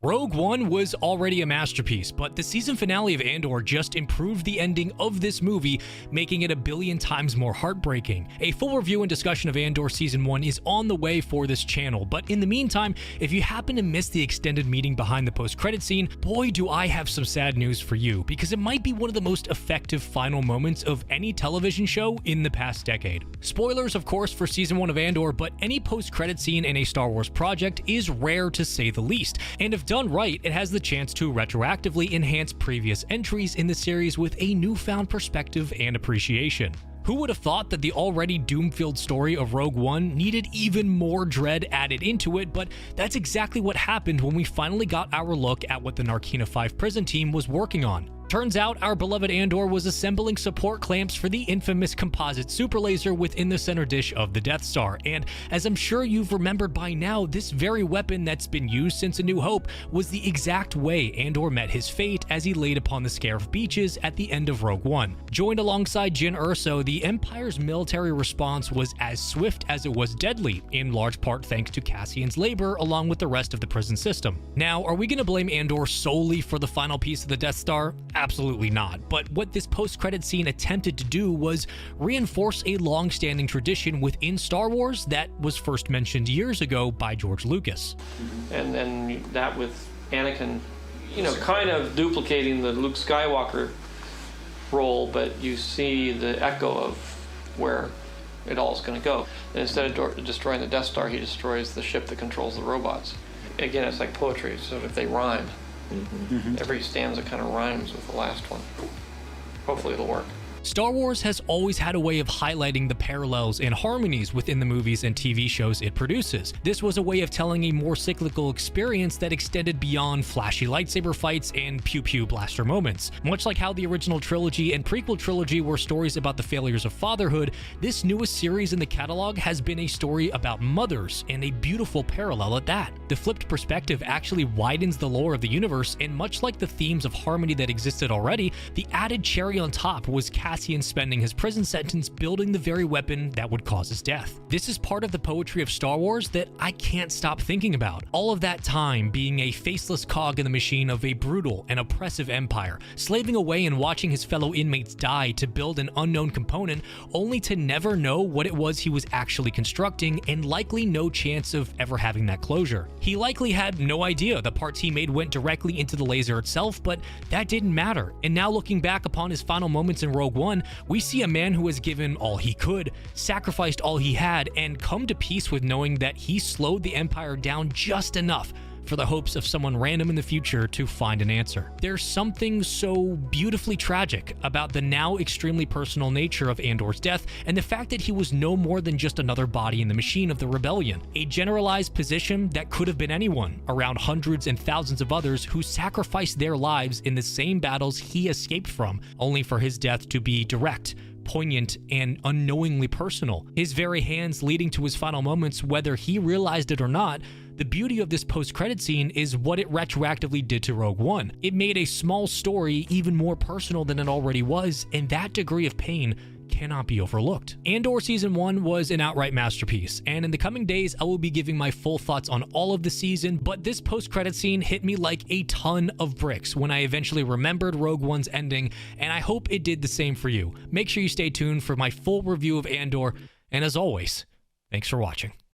Rogue One was already a masterpiece, but the season finale of Andor just improved the ending of this movie, making it a billion times more heartbreaking. A full review and discussion of Andor Season 1 is on the way for this channel, but in the meantime, if you happen to miss the extended meeting behind the post-credit scene, boy do I have some sad news for you, because it might be one of the most effective final moments of any television show in the past decade. Spoilers, of course, for Season 1 of Andor, but any post-credit scene in a Star Wars project is rare to say the least, and if done right, it has the chance to retroactively enhance previous entries in the series with a newfound perspective and appreciation. Who would have thought that the already doom-filled story of Rogue One needed even more dread added into it, but that's exactly what happened when we finally got our look at what the Narkina 5 prison team was working on. Turns out our beloved Andor was assembling support clamps for the infamous composite super laser within the center dish of the Death Star, and as I'm sure you've remembered by now, this very weapon that's been used since A New Hope was the exact way Andor met his fate as he laid upon the Scarif beaches at the end of Rogue One. Joined alongside Jyn Erso, the Empire's military response was as swift as it was deadly, in large part thanks to Cassian's labor along with the rest of the prison system. Now, are we going to blame Andor solely for the final piece of the Death Star? Absolutely not, but what this post-credit scene attempted to do was reinforce a long-standing tradition within Star Wars that was first mentioned years ago by George Lucas. And then that with Anakin, kind of duplicating the Luke Skywalker role, but you see the echo of where it all is going to go. And instead of destroying the Death Star, he destroys the ship that controls the robots. Again, it's like poetry, so if they rhyme, every stanza kind of rhymes with the last one. Hopefully it'll work. Star Wars has always had a way of highlighting the parallels and harmonies within the movies and TV shows it produces. This was a way of telling a more cyclical experience that extended beyond flashy lightsaber fights and pew-pew blaster moments. Much like how the original trilogy and prequel trilogy were stories about the failures of fatherhood, this newest series in the catalog has been a story about mothers, and a beautiful parallel at that. The flipped perspective actually widens the lore of the universe, and much like the themes of harmony that existed already, the added cherry on top was Cassian spending his prison sentence building the very weapon that would cause his death. This is part of the poetry of Star Wars that I can't stop thinking about. All of that time being a faceless cog in the machine of a brutal and oppressive empire, slaving away and watching his fellow inmates die to build an unknown component, only to never know what it was he was actually constructing, and likely no chance of ever having that closure. He likely had no idea the parts he made went directly into the laser itself, but that didn't matter. And now looking back upon his final moments in Rogue One, we see a man who has given all he could, sacrificed all he had, and come to peace with knowing that he slowed the Empire down just enough for the hopes of someone random in the future to find an answer. There's something so beautifully tragic about the now extremely personal nature of Andor's death, and the fact that he was no more than just another body in the machine of the rebellion, a generalized position that could have been anyone around hundreds and thousands of others who sacrificed their lives in the same battles he escaped from, only for his death to be direct, poignant, and unknowingly personal. His very hands leading to his final moments, whether he realized it or not. The beauty of this post-credit scene is what it retroactively did to Rogue One. It made a small story even more personal than it already was, and that degree of pain cannot be overlooked. Andor Season 1 was an outright masterpiece, and in the coming days I will be giving my full thoughts on all of the season, but this post-credit scene hit me like a ton of bricks when I eventually remembered Rogue One's ending, and I hope it did the same for you. Make sure you stay tuned for my full review of Andor, and as always, thanks for watching.